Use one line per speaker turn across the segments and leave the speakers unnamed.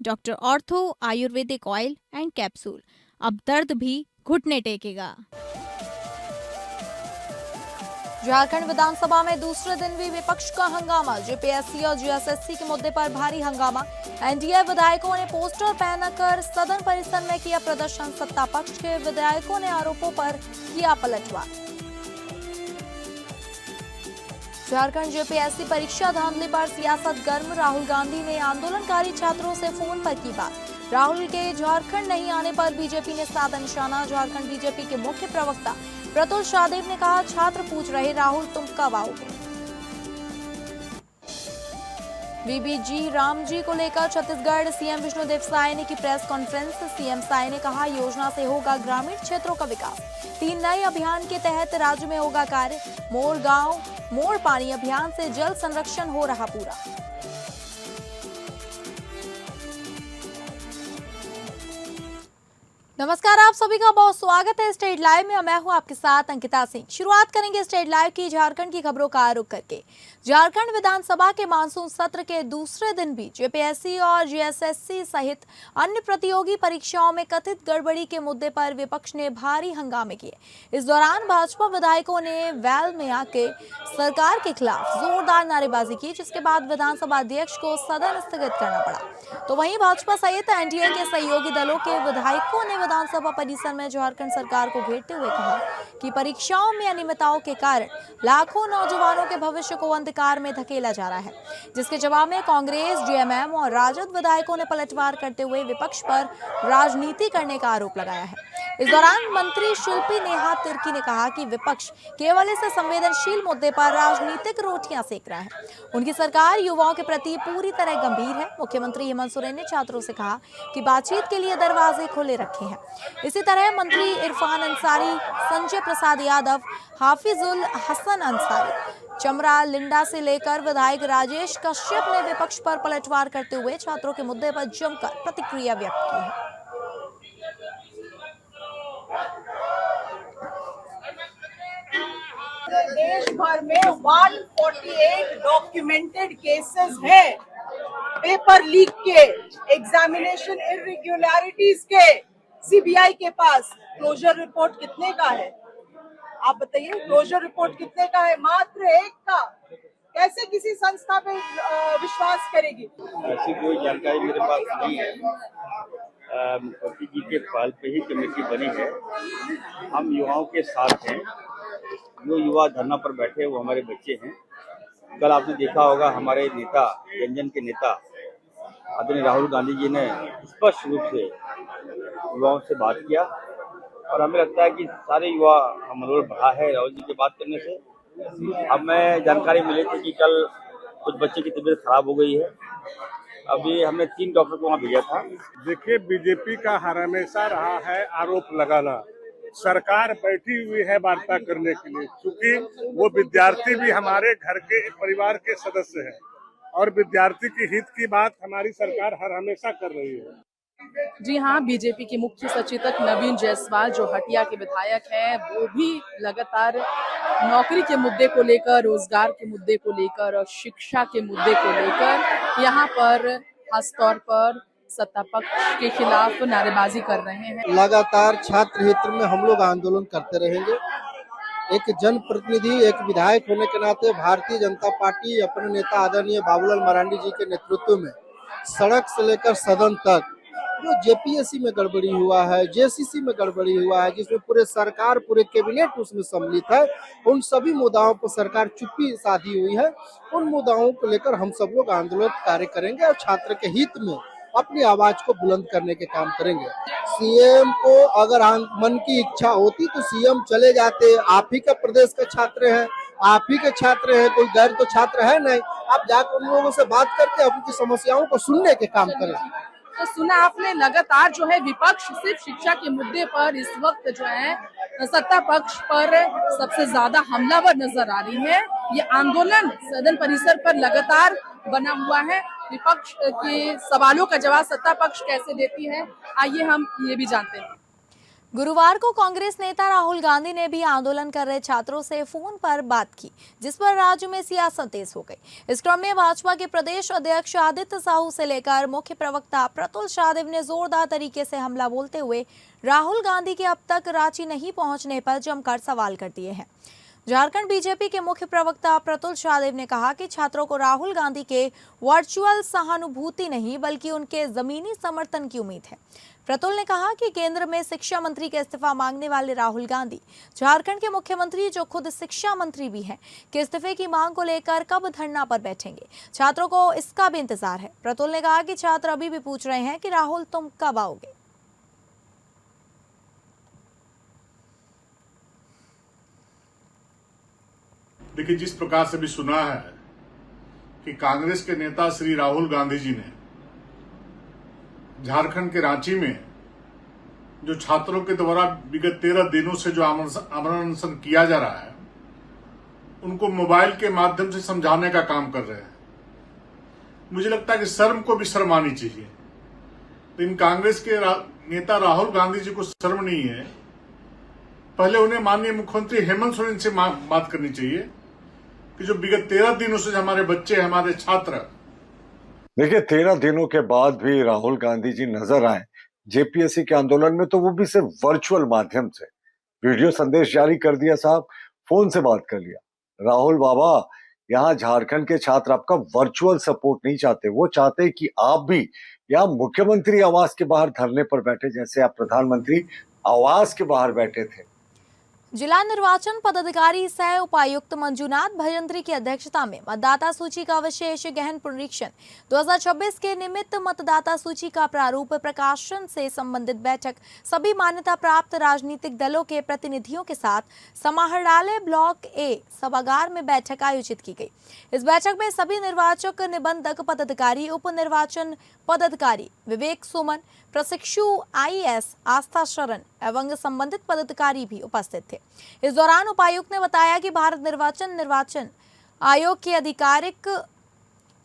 Doctor ortho Ayurvedic oil and capsule, अब दर्द भी घुटने टेकेगा।
झारखंड विधानसभा में दूसरे दिन भी विपक्ष का हंगामा। जेपीएससी और जीएसएससी के मुद्दे पर भारी हंगामा। एनडीए विधायकों ने पोस्टर पहनकर सदन परिसर में किया प्रदर्शन। सत्ता पक्ष के विधायकों ने आरोपों पर किया पलटवार। झारखंड जेपीएससी परीक्षा धांधली पर सियासत गर्म। राहुल गांधी ने आंदोलनकारी छात्रों से फोन पर की बात। राहुल के झारखंड नहीं आने पर बीजेपी ने साधा निशाना। झारखंड बीजेपी के मुख्य प्रवक्ता प्रतुल शाहदेव ने कहा, छात्र पूछ रहे राहुल तुम कब आओगे। बीबीजी रामजी को लेकर छत्तीसगढ़ सीएम विष्णुदेव साय ने की प्रेस कॉन्फ्रेंस। सीएम साय ने कहा, योजना से होगा ग्रामीण क्षेत्रों का विकास। 3 नए अभियान के तहत राज्य में होगा कार्य। मोर गांव मोर पानी अभियान से जल संरक्षण हो रहा पूरा। नमस्कार, आप सभी का बहुत स्वागत है स्टेट लाइव में। मैं हूं आपके साथ अंकिता सिंह। शुरुआत करेंगे स्टेट लाइव की झारखंड की खबरों का रुख करके। झारखंड विधानसभा के मानसून सत्र के दूसरे दिन भी जेपीएससी और जीएसएससी सहित अन्य प्रतियोगी परीक्षाओं में कथित गड़बड़ी के मुद्दे पर विपक्ष ने भारी हंगामे किए। इस दौरान भाजपा विधायकों ने वेल में आके सरकार के खिलाफ जोरदार नारेबाजी की, जिसके बाद विधानसभा अध्यक्ष को सदन स्थगित करना पड़ा। तो वहीं भाजपा सहित एनडीए के सहयोगी दलों के विधायकों ने विधानसभा परिसर में झारखंड सरकार को घेरते हुए कहा कि परीक्षाओं में अनियमितताओं के कारण लाखों नौजवानों के भविष्य को अंधकार में धकेला जा रहा है, जिसके जवाब में कांग्रेस, जेएमएम और राजद विधायकों ने पलटवार करते हुए विपक्ष पर राजनीति करने का आरोप लगाया है। इस दौरान मंत्री शिल्पी नेहा तिर्की ने कहा कि विपक्ष केवल इस संवेदनशील मुद्दे पर राजनीतिक रोटियां सेक रहा है। उनकी सरकार युवाओं के प्रति पूरी तरह गंभीर है। मुख्यमंत्री हेमंत सोरेन ने छात्रों से कहा कि बातचीत के लिए दरवाजे खुले रखे हैं। इसी तरह मंत्री इरफान अंसारी, संजय प्रसाद यादव, हाफिजुल हसन अंसारी, चमरा लिंडा से लेकर विधायक राजेश कश्यप ने विपक्ष पर पलटवार करते हुए छात्रों के मुद्दे पर जमकर प्रतिक्रिया व्यक्त की है।
देश भर में 148 डॉक्यूमेंटेड केसेस है पेपर लीक के, एग्जामिनेशन इरेगुलरिटीज के। सीबीआई के पास क्लोजर रिपोर्ट कितने का है? आप बताइए, क्लोजर रिपोर्ट कितने का है? मात्र 1 का। कैसे किसी संस्था पे विश्वास करेगी?
ऐसी कोई जानकारी मेरे पास नहीं है। मुख्यमंत्री जी के पहल पे ही कमेटी बनी है। हम युवाओं के साथ हैं। जो युवा धरना पर बैठे वो हमारे बच्चे हैं। कल आपने देखा होगा हमारे नेता, जनजन के नेता आदरणीय राहुल गांधी जी ने स्पष्ट रूप से युवाओं से बात किया और हमें लगता है कि सारे युवा का मनोबल बढ़ा है राहुल जी की बात करने से। अब मैं जानकारी मिली थी कि कल कुछ बच्चे की तबीयत खराब हो गई है। अभी हमने 3 डॉक्टर को वहाँ भेजा था।
देखिए, बीजेपी का हर हमेशा रहा है आरोप लगाना। सरकार बैठी हुई है वार्ता करने के लिए, क्योंकि वो विद्यार्थी भी हमारे घर के परिवार के सदस्य हैं और विद्यार्थी की हित की बात हमारी सरकार हर हमेशा कर रही है।
जी हाँ, बीजेपी के मुख्य सचेतक नवीन जायसवाल जो हटिया के विधायक हैं, वो भी लगातार नौकरी के मुद्दे को लेकर, रोजगार के मुद्दे को लेकर और शिक्षा के मुद्दे को लेकर यहाँ पर खासतौर पर सत्ता पक्ष के खिलाफ नारेबाजी कर रहे हैं।
लगातार छात्र हित में हम लोग आंदोलन करते रहेंगे। एक जनप्रतिनिधि, एक विधायक होने के नाते भारतीय जनता पार्टी अपने नेता आदरणीय बाबूलाल मरांडी जी के नेतृत्व में सड़क से लेकर सदन तक जो जेपीएससी में गड़बड़ी हुआ है, जेसीसी में गड़बड़ी हुआ है, जिसमें पूरे सरकार, पूरे कैबिनेट उसमें सम्मिलित है, उन सभी मुद्दाओं पर सरकार चुप्पी साधी हुई है। उन मुद्दाओं को लेकर हम सब लोग आंदोलन कार्य करेंगे और छात्र के हित में अपनी आवाज को बुलंद करने के काम करेंगे। सीएम को अगर मन की इच्छा होती तो सीएम चले जाते। आप ही का प्रदेश का छात्र है, आप ही के छात्र हैं, कोई गैर तो छात्र है नहीं। आप जाकर उन लोगों से बात करके अपनी समस्याओं को सुनने के काम करें।
तो सुना आपने, लगातार जो है विपक्ष सिर्फ शिक्षा के मुद्दे पर इस वक्त जो है सत्ता पक्ष पर सबसे ज्यादा हमलावर नजर आ रही है। ये आंदोलन सदन परिसर पर लगातार बना हुआ है। विपक्ष के सवालों का जवाब सत्ता पक्ष कैसे देती है, आइए हम ये भी जानते हैं।
गुरुवार को कांग्रेस नेता राहुल गांधी ने भी आंदोलन कर रहे छात्रों से फोन पर बात की, जिस पर राज्य में सियासत तेज हो गई। इस क्रम में भाजपा के प्रदेश अध्यक्ष आदित्य साहू से लेकर मुख्य प्रवक्ता प्रतुल शाहदेव ने जोरदार तरीके से हमला बोलते हुए राहुल गांधी के अब तक रांची नहीं पहुंचने पर जमकर सवाल कर दिए हैं। झारखंड बीजेपी के मुख्य प्रवक्ता प्रतुल शाहदेव ने कहा कि छात्रों को राहुल गांधी के वर्चुअल सहानुभूति नहीं बल्कि उनके जमीनी समर्थन की उम्मीद है। प्रतुल ने कहा कि केंद्र में शिक्षा मंत्री के इस्तीफा मांगने वाले राहुल गांधी झारखंड के मुख्यमंत्री, जो खुद शिक्षा मंत्री भी हैं, के इस्तीफे की मांग को लेकर कब धरना पर बैठेंगे। छात्रों को इसका भी इंतजार है। प्रतुल ने कहा कि छात्र अभी भी पूछ रहे हैं कि राहुल तुम कब आओगे।
देखिए, जिस प्रकार से भी सुना है कि कांग्रेस के नेता श्री राहुल गांधी जी ने झारखंड के रांची में जो छात्रों के द्वारा विगत 13 दिनों से जो आमरण अनशन किया जा रहा है, उनको मोबाइल के माध्यम से समझाने का काम कर रहे हैं। मुझे लगता है कि शर्म को भी शर्म आनी चाहिए। लेकिन कांग्रेस के नेता राहुल गांधी जी को शर्म नहीं है। पहले उन्हें माननीय मुख्यमंत्री हेमंत सोरेन से बात करनी चाहिए कि जो विगत 13 दिनों से हमारे बच्चे, हमारे छात्र।
देखिए, 13 दिनों के बाद भी राहुल गांधी जी नजर आए जेपीएससी के आंदोलन में, तो वो भी सिर्फ वर्चुअल माध्यम से। वीडियो संदेश जारी कर दिया साहब, फोन से बात कर लिया। राहुल बाबा, यहाँ झारखंड के छात्र आपका वर्चुअल सपोर्ट नहीं चाहते, वो चाहते कि आप भी यहाँ मुख्यमंत्री आवास के बाहर धरने पर बैठे, जैसे आप प्रधानमंत्री आवास के बाहर बैठे थे।
जिला निर्वाचन पदाधिकारी सह उपायुक्त मंजूनाथ भजंत्री की अध्यक्षता में मतदाता सूची का विशेष गहन पुनरीक्षण 2026 के निमित्त मतदाता सूची का प्रारूप प्रकाशन से संबंधित बैठक सभी मान्यता प्राप्त राजनीतिक दलों के प्रतिनिधियों के साथ समाहरणालय ब्लॉक ए सभागार में बैठक आयोजित की गई। इस बैठक में सभी निर्वाचक निबंधक पदाधिकारी, उप निर्वाचन पदाधिकारी विवेक सुमन, प्रशिक्षु IAS आस्था शरण एवं संबंधित पदाधिकारी भी उपस्थित थे। इस दौरान उपायुक्त ने बताया कि भारत निर्वाचन आयोग के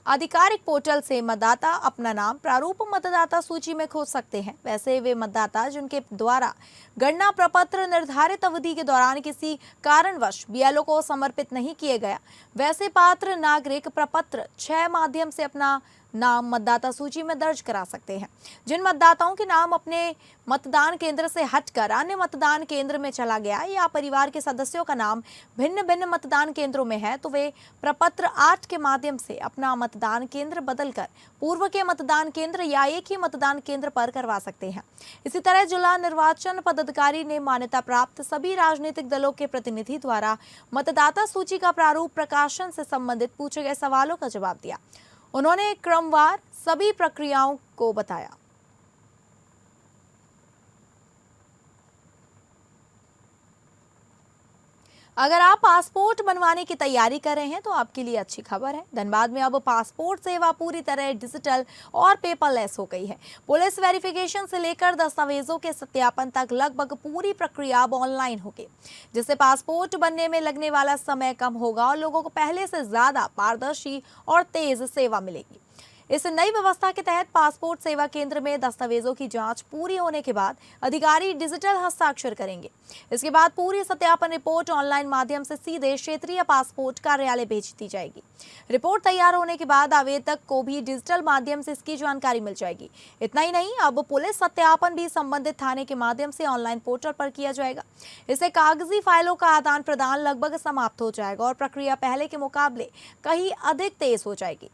आधिकारिक पोर्टल से मतदाता अपना नाम प्रारूप मतदाता सूची में खोज सकते हैं। वैसे वे मतदाता जिनके द्वारा गणना प्रपत्र निर्धारित अवधि के दौरान किसी कारणवश BLO को समर्पित नहीं किए गया, वैसे पात्र नागरिक प्रपत्र 6 माध्यम से अपना नाम मतदाता सूची में दर्ज करा सकते हैं। जिन मतदाताओं के नाम अपने मतदान केंद्र से हटकर अन्य मतदान केंद्र में चला गया या परिवार के सदस्यों का नाम भिन्न भिन्न मतदान केंद्रों में है, तो वे प्रपत्र 8 के माध्यम से अपना मतदान केंद्र बदलकर पूर्व के मतदान केंद्र या एक ही मतदान केंद्र पर करवा सकते हैं। इसी तरह जिला निर्वाचन पदाधिकारी ने मान्यता प्राप्त सभी राजनीतिक दलों के प्रतिनिधि द्वारा मतदाता सूची का प्रारूप प्रकाशन से संबंधित पूछे गए सवालों का जवाब दिया। उन्होंने क्रमवार सभी प्रक्रियाओं को बताया। अगर आप पासपोर्ट बनवाने की तैयारी कर रहे हैं तो आपके लिए अच्छी खबर है। धनबाद में अब पासपोर्ट सेवा पूरी तरह डिजिटल और पेपरलेस हो गई है। पुलिस वेरिफिकेशन से लेकर दस्तावेजों के सत्यापन तक लगभग पूरी प्रक्रिया अब ऑनलाइन होगी, जिससे पासपोर्ट बनने में लगने वाला समय कम होगा और लोगों को पहले से ज्यादा पारदर्शी और तेज सेवा मिलेगी। इस नई व्यवस्था के तहत पासपोर्ट सेवा केंद्र में दस्तावेजों की जांच पूरी होने के बाद अधिकारी डिजिटल हस्ताक्षर करेंगे। इसके बाद पूरी सत्यापन रिपोर्ट ऑनलाइन माध्यम से सीधे क्षेत्रीय पासपोर्ट कार्यालय भेज दी जाएगी। रिपोर्ट तैयार होने के बाद आवेदक को भी डिजिटल माध्यम से इसकी जानकारी मिल जाएगी। इतना ही नहीं, अब पुलिस सत्यापन भी संबंधित थाने के माध्यम से ऑनलाइन पोर्टल पर किया जाएगा। इससे कागजी फाइलों का आदान प्रदान लगभग समाप्त हो जाएगा और प्रक्रिया पहले के मुकाबले कहीं अधिक तेज हो जाएगी।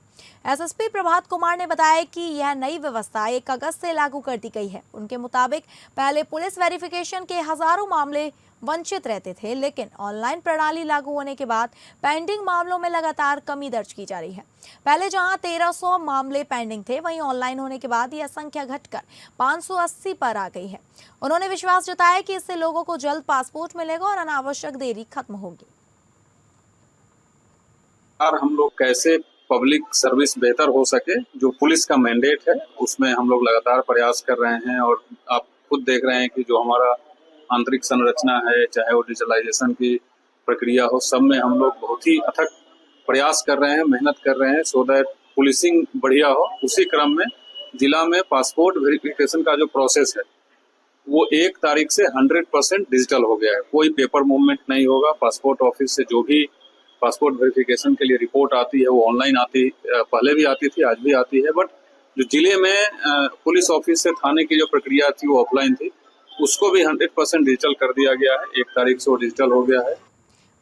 SSP प्रभात कुमार ने बताया कि यह नई व्यवस्था 1 अगस्त से लागू कर दी गई है। उनके मुताबिक पहले पुलिस वेरिफिकेशन के हजारों मामले वंचित रहते थे, लेकिन ऑनलाइन प्रणाली लागू होने के बाद पेंडिंग मामलों में लगातार कमी दर्ज की जा रही है। पहले जहां 1300 मामले पेंडिंग थे, वहीं ऑनलाइन होने के बाद यह संख्या घटकर 580 पर आ गई है। उन्होंने विश्वास जताया कि इससे लोगों को जल्द पासपोर्ट मिलेगा और अनावश्यक देरी खत्म होगी।
और हम लोग कैसे पब्लिक सर्विस बेहतर हो सके, जो पुलिस का मैंडेट है, उसमें हम लोग लगातार प्रयास कर रहे हैं। और आप खुद देख रहे हैं कि जो हमारा आंतरिक संरचना है, चाहे वो डिजिटलाइजेशन की प्रक्रिया हो, सब में हम लोग बहुत ही अथक प्रयास कर रहे हैं, मेहनत कर रहे हैं, सो दैट पुलिसिंग बढ़िया हो। उसी क्रम में जिला में पासपोर्ट वेरिफिकेशन का जो प्रोसेस है वो 1 तारीख से 100% डिजिटल हो गया है। कोई पेपर मूवमेंट नहीं होगा। पासपोर्ट ऑफिस से जो भी पासपोर्ट वेरिफिकेशन के लिए रिपोर्ट आती है वो ऑनलाइन आती, पहले भी आती थी, आज भी आती है। बट जो जिले में पुलिस ऑफिस से थाने की जो प्रक्रिया थी वो ऑफलाइन थी, उसको भी 100% डिजिटल कर दिया गया है। 1 तारीख से वो डिजिटल हो गया है।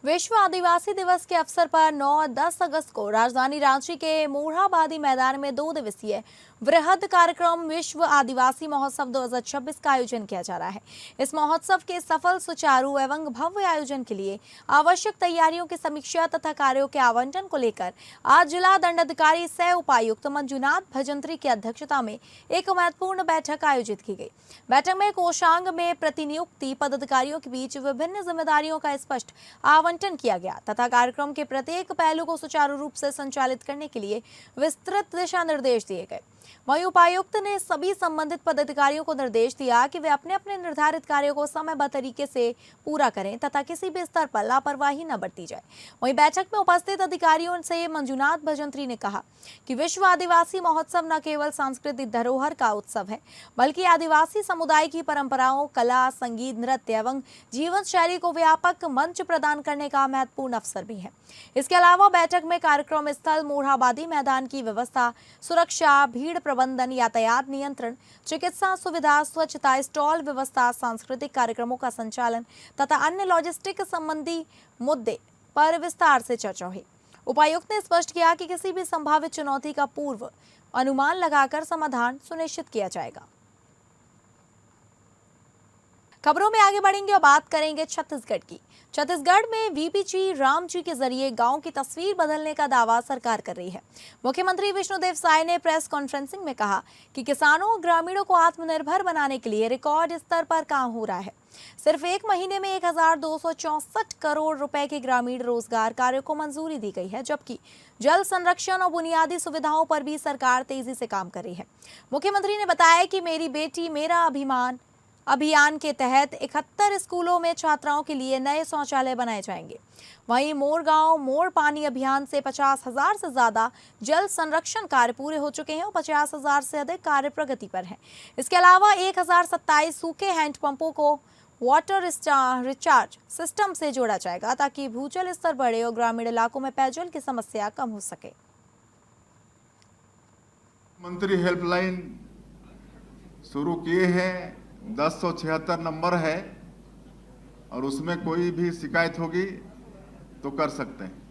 विश्व आदिवासी दिवस के अवसर पर 9 और 10 अगस्त को राजधानी रांची के मोरहाबादी मैदान में 2 दिवसीय वृहद कार्यक्रम विश्व आदिवासी महोत्सव 2026 का आयोजन किया जा रहा है। इस महोत्सव के सफल, सुचारू एवं भव्य आयोजन के लिए आवश्यक तैयारियों की समीक्षा तथा कार्यों के आवंटन को लेकर आज जिला दंडाधिकारी सह उपायुक्त मंजुनाथ भजंत्री की अध्यक्षता में एक महत्वपूर्ण बैठक आयोजित की गई। बैठक में कोषांग में प्रतिनियुक्ति पदाधिकारियों के बीच विभिन्न जिम्मेदारियों का स्पष्ट आवंटन किया गया तथा कार्यक्रम के प्रत्येक पहलू को सुचारू रूप से संचालित करने के लिए विस्तृत दिशा निर्देश दिए गए। वहीं उपायुक्त ने सभी संबंधित पदाधिकारियों को निर्देश दिया कि वे अपने अपने निर्धारित कार्यों को समयबद्ध तरीके से पूरा करें तथा किसी भी स्तर पर लापरवाही न बरती जाए। वहीं बैठक में उपस्थित अधिकारियों से मंजुनाथ भजंत्री ने कहा कि विश्व आदिवासी महोत्सव न केवल सांस्कृतिक धरोहर का उत्सव है, बल्कि आदिवासी समुदाय की परंपराओं, कला, संगीत, नृत्य एवं जीवन शैली को व्यापक मंच प्रदान करने का महत्वपूर्ण अवसर भी है। इसके अलावा बैठक में कार्यक्रम स्थल मोरहाबादी मैदान की व्यवस्था, सुरक्षा, भीड़ प्रबंधन, यातायात नियंत्रण, चिकित्सा सुविधा, स्वच्छता, स्टॉल व्यवस्था, सांस्कृतिक कार्यक्रमों का संचालन तथा अन्य लॉजिस्टिक संबंधी मुद्दे पर विस्तार से चर्चा हुई। उपायुक्त ने स्पष्ट किया कि किसी भी संभावित चुनौती का पूर्व अनुमान लगाकर समाधान सुनिश्चित किया जाएगा। खबरों में आगे बढ़ेंगे और बात करेंगे छत्तीसगढ़ की। छत्तीसगढ़ में वीपी जी राम जी के जरिए गांव की तस्वीर बदलने का दावा सरकार कर रही है। मुख्यमंत्री विष्णुदेव साय ने प्रेस कॉन्फ्रेंसिंग में कहा कि किसानों और ग्रामीणों को आत्मनिर्भर बनाने के लिए रिकॉर्ड स्तर पर काम हो रहा है। सिर्फ 1 महीने में 1264 करोड़ रुपए के ग्रामीण रोजगार कार्यों को मंजूरी दी गई है, जबकि जल संरक्षण और बुनियादी सुविधाओं पर भी सरकार तेजी से काम कर रही है। मुख्यमंत्री ने बताया कि मेरी बेटी मेरा अभिमान अभियान के तहत 71 स्कूलों में छात्राओं के लिए नए शौचालय बनाए जाएंगे। वहीं मोर गांव मोर पानी अभियान से 50,000 से ज्यादा जल संरक्षण कार्य पूरे हो चुके हैं और 50,000 से अधिक कार्य प्रगति पर हैं। इसके अलावा 1027 सूखे हैंडपंपों को वाटर रिचार्ज सिस्टम से जोड़ा जाएगा ताकि भूजल स्तर बढ़े और ग्रामीण इलाकों में पेयजल की समस्या कम हो सके।
मंत्री हेल्पलाइन शुरू किए हैं, 1076 नंबर है और उसमें कोई भी शिकायत होगी तो कर सकते हैं।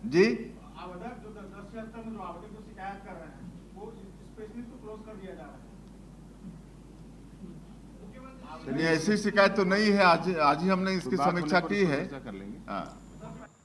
जी चलिए, ऐसी शिकायत तो नहीं है। आज ही हमने इसकी समीक्षा की है। हाँ।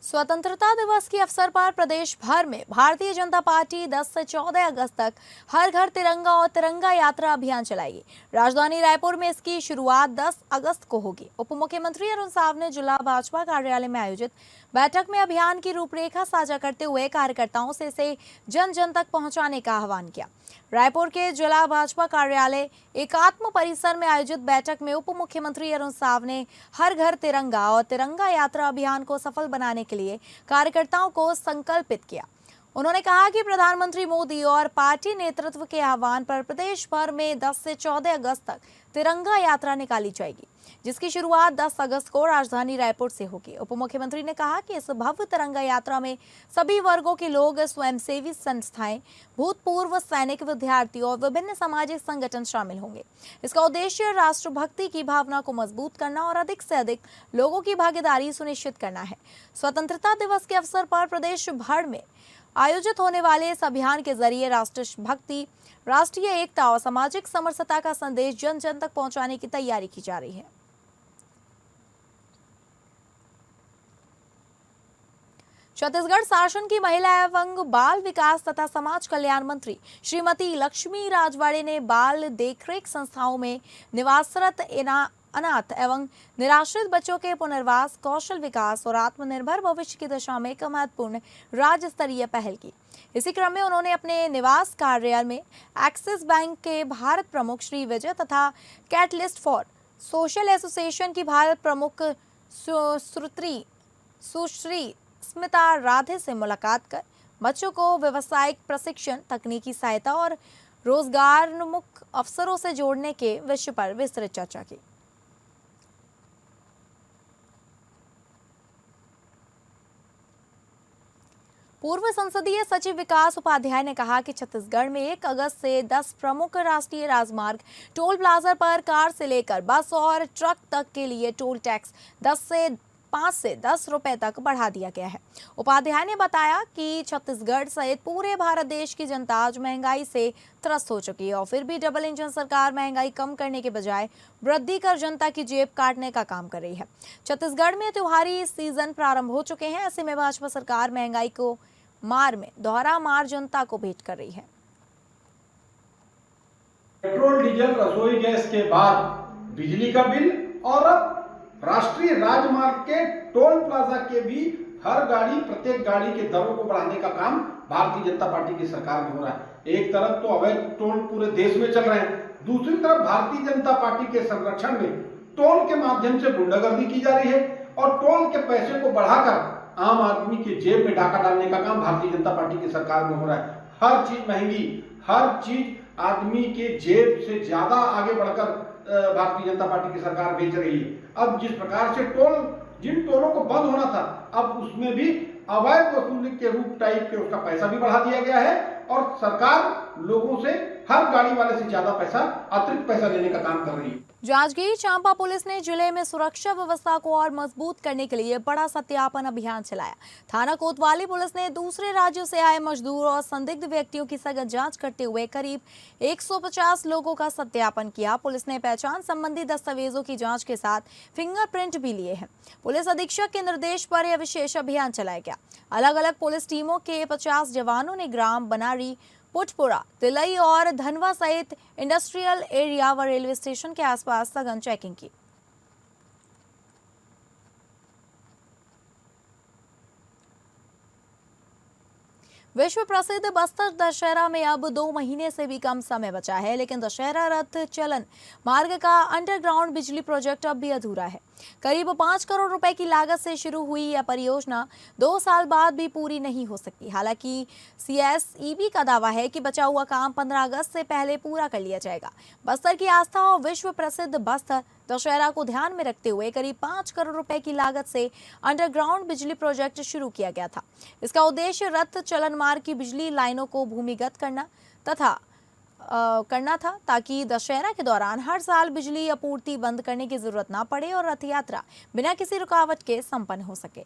स्वतंत्रता दिवस के अवसर पर प्रदेश भर में भारतीय जनता पार्टी 10 से 14 अगस्त तक हर घर तिरंगा और तिरंगा यात्रा अभियान चलाएगी। राजधानी रायपुर में इसकी शुरुआत 10 अगस्त को होगी। उप मुख्यमंत्री अरुण साव ने जिला भाजपा कार्यालय में आयोजित बैठक में अभियान की रूपरेखा साझा करते हुए कार्यकर्ताओं से इसे जन जन तक पहुंचाने का आह्वान किया। रायपुर के जिला भाजपा कार्यालय एकात्म परिसर में आयोजित बैठक में उप मुख्यमंत्री अरुण साव ने हर घर तिरंगा और तिरंगा यात्रा अभियान को सफल बनाने के लिए कार्यकर्ताओं को संकल्पित किया। उन्होंने कहा कि प्रधानमंत्री मोदी और पार्टी नेतृत्व के आह्वान पर प्रदेश भर में 10 से 14 अगस्त तक तिरंगा यात्रा निकाली जाएगी, जिसकी शुरुआत 10 अगस्त को राजधानी रायपुर से होगी। उप मुख्यमंत्री ने कहा कि इस भव्य तिरंगा यात्रा में सभी वर्गों के लोग, स्वयंसेवी संस्थाएं, भूतपूर्व सैनिक, विद्यार्थी और विभिन्न सामाजिक संगठन शामिल होंगे। इसका उद्देश्य राष्ट्रभक्ति की भावना को मजबूत करना और अधिक से अधिक लोगों की भागीदारी सुनिश्चित करना है। स्वतंत्रता दिवस के अवसर पर प्रदेश भर में आयोजित होने वाले इस अभियान के जरिए राष्ट्रभक्ति, राष्ट्रीय एकता और सामाजिक समरसता का संदेश जन जन तक पहुंचाने की तैयारी की जा रही है। छत्तीसगढ़ शासन की महिला एवं बाल विकास तथा समाज कल्याण मंत्री श्रीमती लक्ष्मी राजवाड़े ने बाल देखरेख संस्थाओं में निवासरत अनाथ एवं निराश्रित बच्चों के पुनर्वास, कौशल विकास और आत्मनिर्भर भविष्य की दिशा में एक महत्वपूर्ण राज्य स्तरीय पहल की। इसी क्रम में उन्होंने अपने निवास कार्यालय में एक्सिस बैंक के भारत प्रमुख श्री विजय तथा कैटलिस्ट फॉर सोशल एसोसिएशन की भारत प्रमुख सुश्री स्मिता राधे से मुलाकात कर बच्चों को व्यावसायिक प्रशिक्षण, तकनीकी सहायता और रोजगारोन्मुख अवसरों से जोड़ने के विषय पर विस्तृत चर्चा की। पूर्व संसदीय सचिव विकास उपाध्याय ने कहा कि छत्तीसगढ़ में 1 अगस्त से 10 प्रमुख राष्ट्रीय राजमार्ग टोल प्लाजा पर कार से लेकर बस और ट्रक तक के लिए टोल टैक्स 5 से 10 रुपए तक बढ़ा दिया गया है। उपाध्याय ने बताया कि छत्तीसगढ़ सहित पूरे भारत देश की जनता आज महंगाई से त्रस्त हो चुकी है और फिर भी डबल इंजन सरकार महंगाई कम करने के बजाय वृद्धि कर जनता की जेब काटने का काम कर रही है। छत्तीसगढ़ में त्योहारी सीजन प्रारंभ हो चुके हैं, ऐसे में भाजपा सरकार महंगाई को मार में दोहरा मार जनता को भेंट कर रही है।
पेट्रोल डीजल रसोई गैस के बाद बिजली का बिल और अब राष्ट्रीय राजमार्ग के टोल प्लाजा के भी प्रत्येक गाड़ी के दरों को बढ़ाने का काम भारतीय जनता पार्टी की सरकार में हो रहा है। एक तरफ तो अवैध टोल पूरे देश में चल रहे हैं, दूसरी तरफ भारतीय जनता पार्टी के संरक्षण में टोल के माध्यम से गुंडागर्दी की जा रही है और टोल के पैसे को बढ़ाकर आम आदमी के जेब में डाका डालने का काम भारतीय जनता पार्टी की सरकार में हो रहा है। हर चीज महंगी, हर चीज आदमी के जेब से ज्यादा आगे बढ़कर भारतीय जनता पार्टी की सरकार बेच रही है। अब जिस प्रकार से जिन टोलों को बंद होना था, अब उसमें भी अवैध वसूली के रूप टाइप के उसका पैसा भी बढ़ा दिया गया है और सरकार लोगों से हर गाड़ी वाले से ज्यादा पैसा, अतिरिक्त पैसा लेने का काम कर रही है।
जांजगीर चांपा पुलिस ने जिले में सुरक्षा व्यवस्था को और मजबूत करने के लिए बड़ा सत्यापन अभियान चलाया। थाना कोतवाली पुलिस ने दूसरे राज्यों से आए मजदूर और संदिग्ध व्यक्तियों की सघन जांच करते हुए करीब 150 लोगों का सत्यापन किया। पुलिस ने पहचान संबंधी दस्तावेजों की जांच के साथ फिंगरप्रिंट भी लिए हैं। पुलिस अधीक्षक के निर्देश पर यह विशेष अभियान चलाया गया। अलग अलग पुलिस टीमों के 50 जवानों ने ग्राम बनारी, पुटपुरा, तिलई और धनवा सहित इंडस्ट्रियल एरिया व रेलवे स्टेशन के आसपास सघन चेकिंग की। विश्व प्रसिद्ध बस्तर दशहरा में अब 2 महीने से भी कम समय बचा है, लेकिन दशहरा रथ चलन मार्ग का अंडरग्राउंड बिजली प्रोजेक्ट अब भी अधूरा है। करीब 5 करोड़ रुपए की लागत से शुरू हुई यह परियोजना 2 साल बाद भी पूरी नहीं हो सकती। हालांकि CSEB का दावा है कि बचा हुआ काम 15 अगस्त से पहले पूरा कर लिया जाएगा। बस्तर की आस्था और विश्व प्रसिद्ध बस्तर दशहरा को ध्यान में रखते हुए करीब 5 करोड़ रुपए की लागत से अंडरग्राउंड बिजली प्रोजेक्ट शुरू किया गया था। इसका उद्देश्य रथ चलन मार्ग की बिजली लाइनों को भूमिगत करना था ताकि दशहरा के दौरान हर साल बिजली आपूर्ति बंद करने की जरूरत ना पड़े और रथ यात्रा बिना किसी रुकावट के संपन्न हो सके।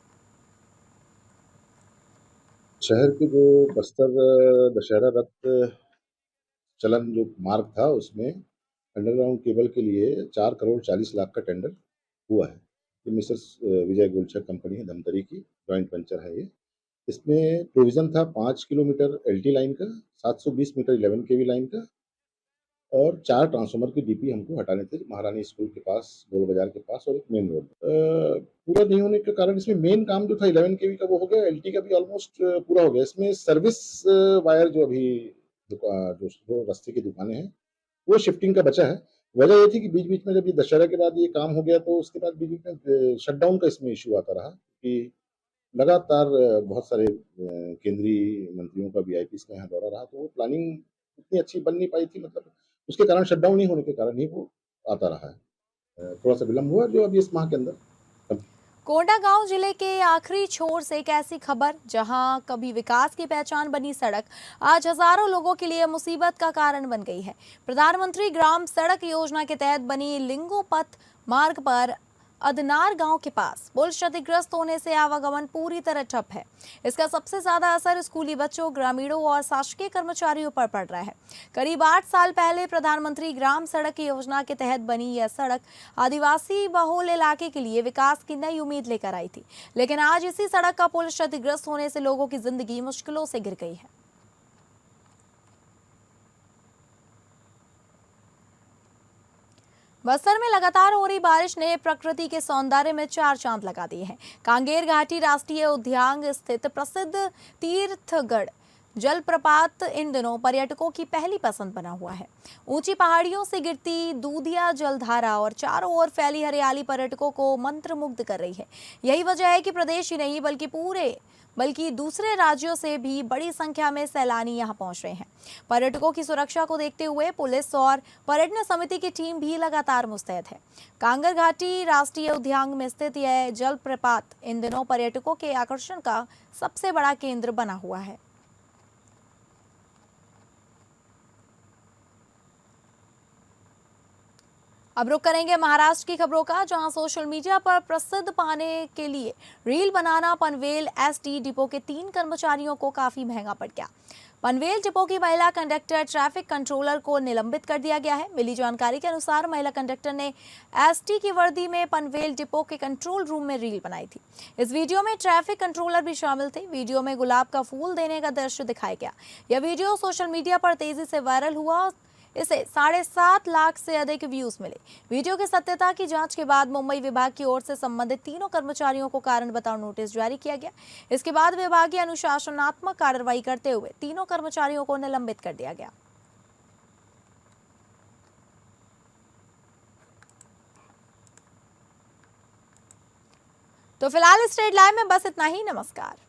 शहर के जो बस्तर दशहरा रथ चलन जो मार्ग था उसमें अंडरग्राउंड केबल के लिए 4 करोड़ 40 लाख का टेंडर हुआ है। ये मिसेस विजय गोलछा कंपनी है, धमतरी की जॉइंट वेंचर है ये। इसमें प्रोविजन था 5 किलोमीटर LT लाइन का, 720 मीटर 11 kV लाइन का और 4 ट्रांसफार्मर की DP हमको हटाने थे महारानी स्कूल के पास, गोल बाजार के पास और एक मेन रोड। पूरा नहीं होने के कारण इसमें मेन काम जो था 11 kV का वो हो गया, LT का भी ऑलमोस्ट पूरा हो गया। इसमें सर्विस वायर जो अभी जो रास्ते की दुकानें हैं वो शिफ्टिंग का बचा है। वजह ये थी कि बीच बीच में जब ये दशहरा के बाद ये काम हो गया तो उसके बाद बीच बीच में शटडाउन का इसमें इशू आता रहा कि लगातार बहुत सारे केंद्रीय मंत्रियों का VIPs का यहाँ दौरा रहा, तो वो प्लानिंग इतनी अच्छी बन नहीं पाई थी, मतलब उसके कारण शटडाउन नहीं होने के कारण ही वो आता रहा है। थोड़ा सा विलम्ब हुआ जो अभी इस माह के अंदर।
कोंडागांव जिले के आखिरी छोर से एक ऐसी खबर जहां कभी विकास की पहचान बनी सड़क आज हजारों लोगों के लिए मुसीबत का कारण बन गई है। प्रधानमंत्री ग्राम सड़क योजना के तहत बनी लिंगोपथ मार्ग पर अदनार गांव के पास पुल क्षतिग्रस्त होने से आवागमन पूरी तरह ठप है। इसका सबसे ज्यादा असर स्कूली बच्चों, ग्रामीणों और शासकीय कर्मचारियों पर पड़ रहा है। करीब 8 साल पहले प्रधानमंत्री ग्राम सड़क योजना के तहत बनी यह सड़क आदिवासी बहुल इलाके के लिए विकास की नई उम्मीद लेकर आई थी, लेकिन आज इसी सड़क का पुल क्षतिग्रस्त होने से लोगों की जिंदगी मुश्किलों से घिर गई है। बस्तर में लगातार हो रही बारिश ने प्रकृति के सौंदर्य में 4 चांद लगा दिए हैं। कांगेर घाटी राष्ट्रीय उद्यान स्थित प्रसिद्ध तीर्थगढ़ जलप्रपात इन दिनों पर्यटकों की पहली पसंद बना हुआ है। ऊंची पहाड़ियों से गिरती दूधिया जलधारा और चारों ओर फैली हरियाली पर्यटकों को मंत्रमुग्ध कर रही है। यही वजह है कि प्रदेश ही नहीं बल्कि पूरे बल्कि दूसरे राज्यों से भी बड़ी संख्या में सैलानी यहां पहुंच रहे हैं। पर्यटकों की सुरक्षा को देखते हुए पुलिस और पर्यटन समिति की टीम भी लगातार मुस्तैद है। कांगर घाटी राष्ट्रीय उद्यान में स्थित यह जलप्रपात इन दिनों पर्यटकों के आकर्षण का सबसे बड़ा केंद्र बना हुआ है। अब रुक करेंगे महाराष्ट्र की खबरों का, जहां सोशल मीडिया पर प्रसिद्ध पाने के लिए रील बनाना पनवेल एसटी डिपो के 3 कर्मचारियों को काफी महंगा पड़ गया। पनवेल डिपो की महिला कंडक्टर ट्रैफिक कंट्रोलर को निलंबित कर दिया गया है। मिली जानकारी के अनुसार महिला कंडक्टर ने एसटी की वर्दी में पनवेल डिपो के कंट्रोल रूम में रील बनाई थी। इस वीडियो में ट्रैफिक कंट्रोलर भी शामिल थे। वीडियो में गुलाब का फूल देने का दृश्य दिखाया गया। यह वीडियो सोशल मीडिया पर तेजी से वायरल हुआ। इसे 7.5 लाख से अधिक व्यूज मिले। वीडियो की सत्यता की जांच के बाद मुंबई विभाग की ओर से संबंधित तीनों कर्मचारियों को कारण बताओ नोटिस जारी किया गया। इसके बाद विभागीय अनुशासनात्मक कार्रवाई करते हुए तीनों कर्मचारियों को निलंबित कर दिया गया। तो फिलहाल स्टेट लाइव में बस इतना ही। नमस्कार।